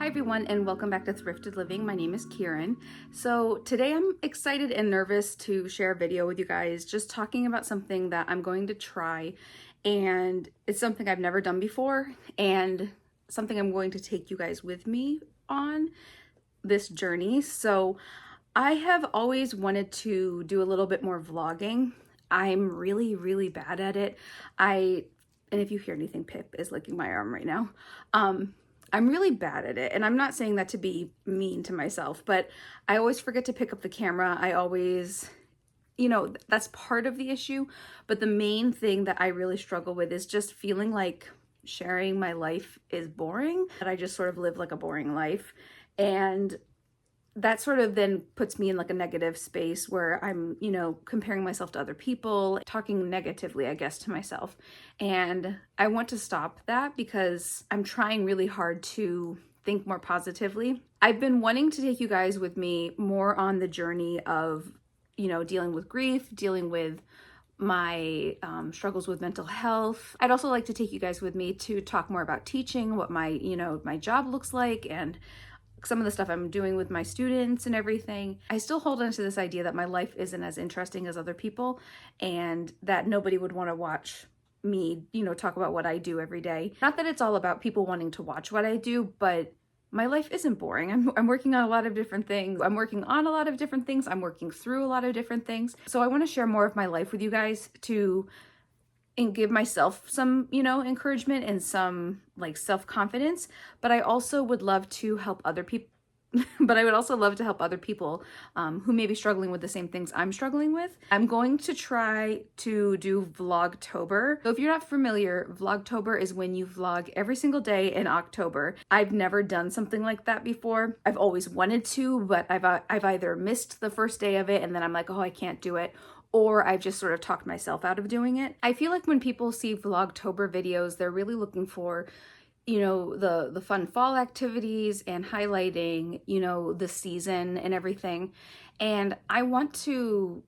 Hi everyone and welcome back to Thrifted Living. My name is Kieran. So today I'm excited and nervous to share a video with you guys just talking about something that I'm going to try, and it's something I've never done before and something I'm going to take you guys with me on this journey. So I have always wanted to do a little bit more vlogging. I'm really bad at it. And if you hear anything, Pip is licking my arm right now. I'm really bad at it, and I'm not saying that to be mean to myself, but I always forget to pick up the camera. I always, that's part of the issue, but the main thing that I really struggle with is just feeling like sharing my life is boring, that I just sort of live like a boring life. And that sort of then puts me in like a negative space where I'm, comparing myself to other people, talking negatively, I guess, to myself. And I want to stop that because I'm trying really hard to think more positively. I've been wanting to take you guys with me more on the journey of, dealing with grief, dealing with my struggles with mental health. I'd also like to take you guys with me to talk more about teaching, what my, my job looks like, and some of the stuff I'm doing with my students and everything. I still hold on to this idea that my life isn't as interesting as other people and that nobody would want to watch me, talk about what I do every day. Not that it's all about people wanting to watch what I do, but my life isn't boring. I'm working on a lot of different things. I'm working through a lot of different things. So I want to share more of my life with you guys and give myself some, encouragement and some like self-confidence, but I also would love to help other people. But I would also love to help other people who may be struggling with the same things I'm struggling with. I'm going to try to do Vlogtober. So if you're not familiar, Vlogtober is when you vlog every single day in October. I've never done something like that before. I've always wanted to, but I've either missed the first day of it and then I'm like, oh, I can't do it, or I've just sort of talked myself out of doing it. I feel like when people see Vlogtober videos, they're really looking for, the fun fall activities and highlighting, the season and everything. And I want to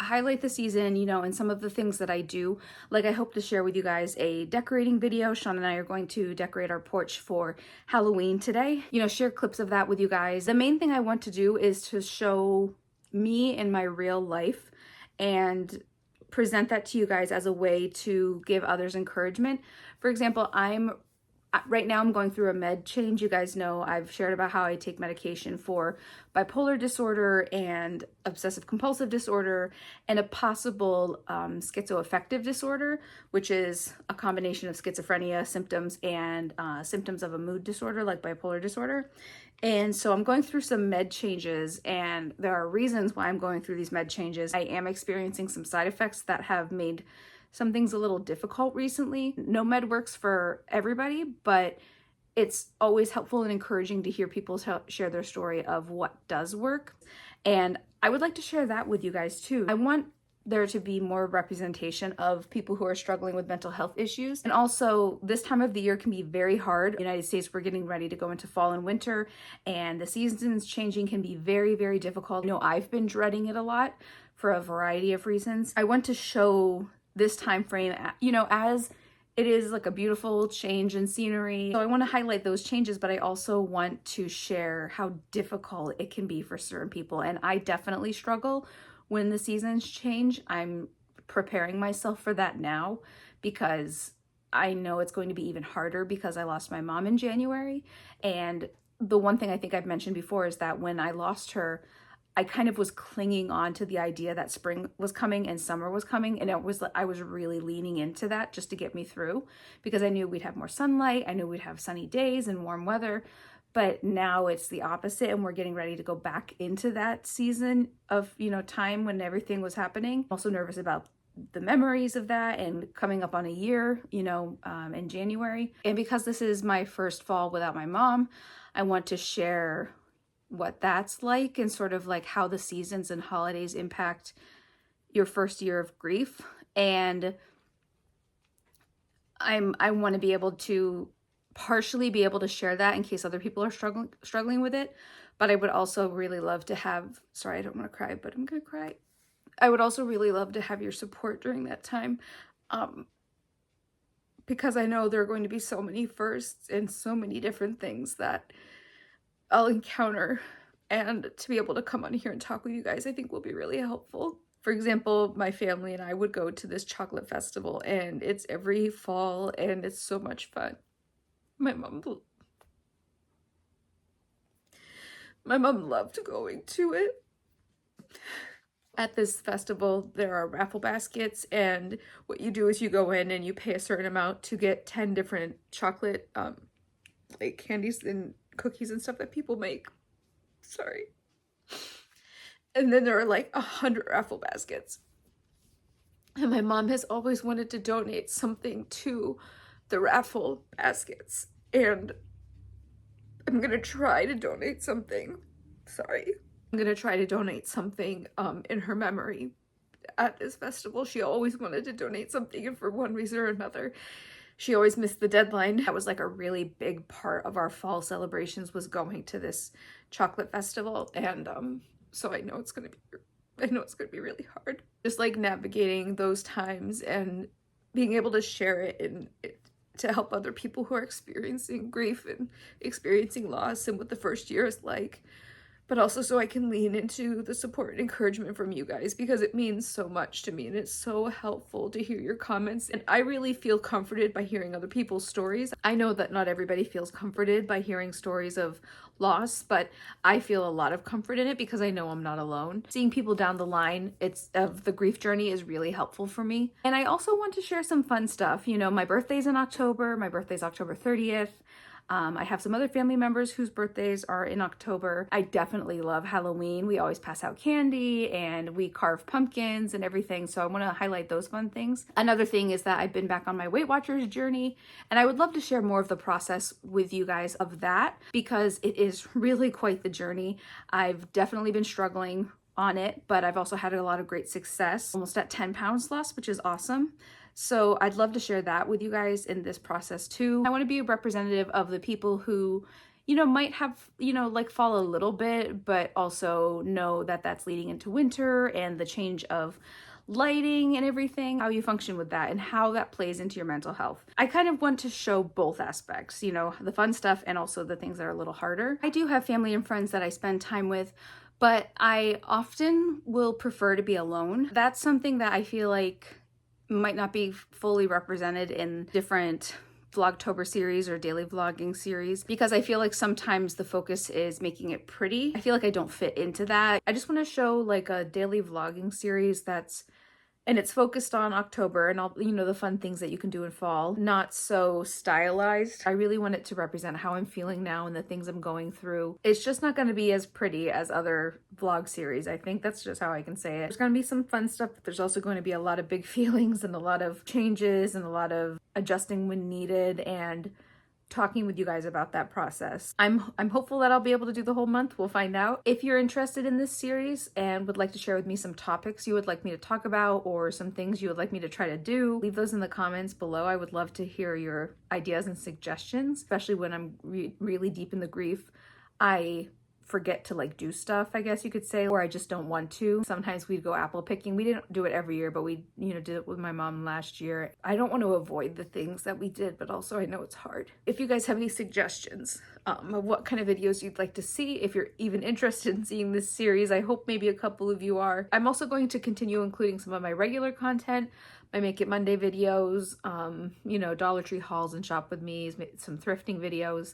highlight the season, and some of the things that I do. Like, I hope to share with you guys a decorating video. Sean and I are going to decorate our porch for Halloween today. Share clips of that with you guys. The main thing I want to do is to show me in my real life and present that to you guys as a way to give others encouragement. For example, right now I'm going through a med change. You guys know I've shared about how I take medication for bipolar disorder and obsessive compulsive disorder and a possible schizoaffective disorder, which is a combination of schizophrenia symptoms and symptoms of a mood disorder like bipolar disorder. And so I'm going through some med changes, and there are reasons why I'm going through these med changes. I am experiencing some side effects that have made some things a little difficult recently. No med works for everybody, but it's always helpful and encouraging to hear people share their story of what does work. And I would like to share that with you guys too. I want there to be more representation of people who are struggling with mental health issues. And also, this time of the year can be very hard. In the United States, we're getting ready to go into fall and winter, and the seasons changing can be very difficult. I've been dreading it a lot for a variety of reasons. I want to show this time frame, as it is like a beautiful change in scenery. So I want to highlight those changes, but I also want to share how difficult it can be for certain people. And I definitely struggle when the seasons change. I'm preparing myself for that now because I know it's going to be even harder because I lost my mom in January. And the one thing I think I've mentioned before is that when I lost her, I kind of was clinging on to the idea that spring was coming and summer was coming. And I was really leaning into that just to get me through because I knew we'd have more sunlight. I knew we'd have sunny days and warm weather. But now it's the opposite, and we're getting ready to go back into that season of, time when everything was happening. I'm also nervous about the memories of that and coming up on a year, in January. And because this is my first fall without my mom, I want to share what that's like and sort of like how the seasons and holidays impact your first year of grief. And I want to be able to partially be able to share that in case other people are struggling with it. But I would also really love to have, sorry, I don't want to cry, but I'm gonna cry. I would also really love to have your support during that time, because I know there are going to be so many firsts and so many different things that I'll encounter, and to be able to come on here and talk with you guys I think will be really helpful. For example, my family and I would go to this chocolate festival, and it's every fall and it's so much fun. My mom loved going to it. At this festival, there are raffle baskets, and what you do is you go in and you pay a certain amount to get 10 different chocolate like candies and cookies and stuff that people make. Sorry. And then there are like 100 raffle baskets. And my mom has always wanted to donate something to the raffle baskets. And I'm gonna try to donate something. Sorry. I'm gonna try to donate something in her memory at this festival. She always wanted to donate something, and for one reason or another, she always missed the deadline. That was like a really big part of our fall celebrations, was going to this chocolate festival. And so I know it's gonna be really hard. Just like navigating those times and being able to share it and to help other people who are experiencing grief and experiencing loss and what the first year is like. But also so I can lean into the support and encouragement from you guys, because it means so much to me and it's so helpful to hear your comments. And I really feel comforted by hearing other people's stories. I know that not everybody feels comforted by hearing stories of loss, but I feel a lot of comfort in it because I know I'm not alone. Seeing people down the line of the grief journey is really helpful for me. And I also want to share some fun stuff. You know, my birthday's in October. My birthday's October 30th. I have some other family members whose birthdays are in October. I definitely love Halloween. We always pass out candy and we carve pumpkins and everything. So I want to highlight those fun things. Another thing is that I've been back on my Weight Watchers journey, and I would love to share more of the process with you guys of that, because it is really quite the journey. I've definitely been struggling on it, but I've also had a lot of great success. Almost at 10 pounds lost, which is awesome. So I'd love to share that with you guys in this process too. I want to be a representative of the people who, you know, might have, you know, like fall a little bit, but also know that that's leading into winter and the change of lighting and everything, how you function with that and how that plays into your mental health. I kind of want to show both aspects, you know, the fun stuff and also the things that are a little harder. I do have family and friends that I spend time with, but I often will prefer to be alone. That's something that I feel like might not be fully represented in different Vlogtober series or daily vlogging series, because I feel like sometimes the focus is making it pretty. I feel like I don't fit into that. I just want to show like a daily vlogging series and it's focused on October and all, you know, the fun things that you can do in fall, not so stylized. I really want it to represent how I'm feeling now and the things I'm going through. It's just not going to be as pretty as other vlog series. I think that's just how I can say it. There's going to be some fun stuff, but there's also going to be a lot of big feelings and a lot of changes and a lot of adjusting when needed and talking with you guys about that process. I'm hopeful that I'll be able to do the whole month. We'll find out. If you're interested in this series and would like to share with me some topics you would like me to talk about or some things you would like me to try to do, leave those in the comments below. I would love to hear your ideas and suggestions, especially when I'm really deep in the grief. I forget to like do stuff, I guess you could say, or I just don't want to. Sometimes we'd go apple picking. We didn't do it every year, but we, you know, did it with my mom last year. I don't want to avoid the things that we did, but also I know it's hard. If you guys have any suggestions of what kind of videos you'd like to see, if you're even interested in seeing this series, I hope maybe a couple of you are. I'm also going to continue including some of my regular content, my Make It Monday videos, you know, Dollar Tree hauls and shop with me, some thrifting videos.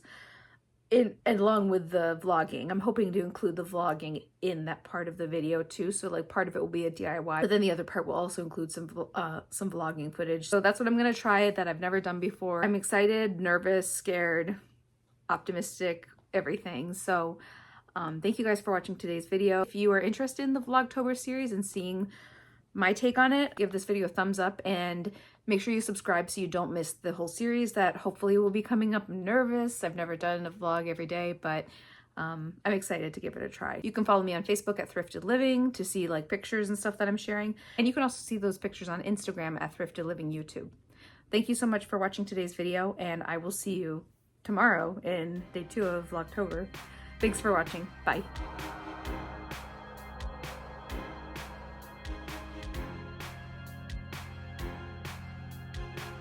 Along with the vlogging. I'm hoping to include the vlogging in that part of the video too. So like part of it will be a DIY, but then the other part will also include some vlogging footage. So that's what I'm gonna try that I've never done before. I'm excited, nervous, scared, optimistic, everything. So thank you guys for watching today's video. If you are interested in the Vlogtober series and seeing my take on it, give this video a thumbs up and make sure you subscribe so you don't miss the whole series that hopefully will be coming up. I'm nervous. I've never done a vlog every day, but I'm excited to give it a try. You can follow me on Facebook at Thrifted Living to see like pictures and stuff that I'm sharing. And you can also see those pictures on Instagram at Thrifted Living YouTube. Thank you so much for watching today's video, and I will see you tomorrow in day 2 of Vlogtober. Thanks for watching. Bye.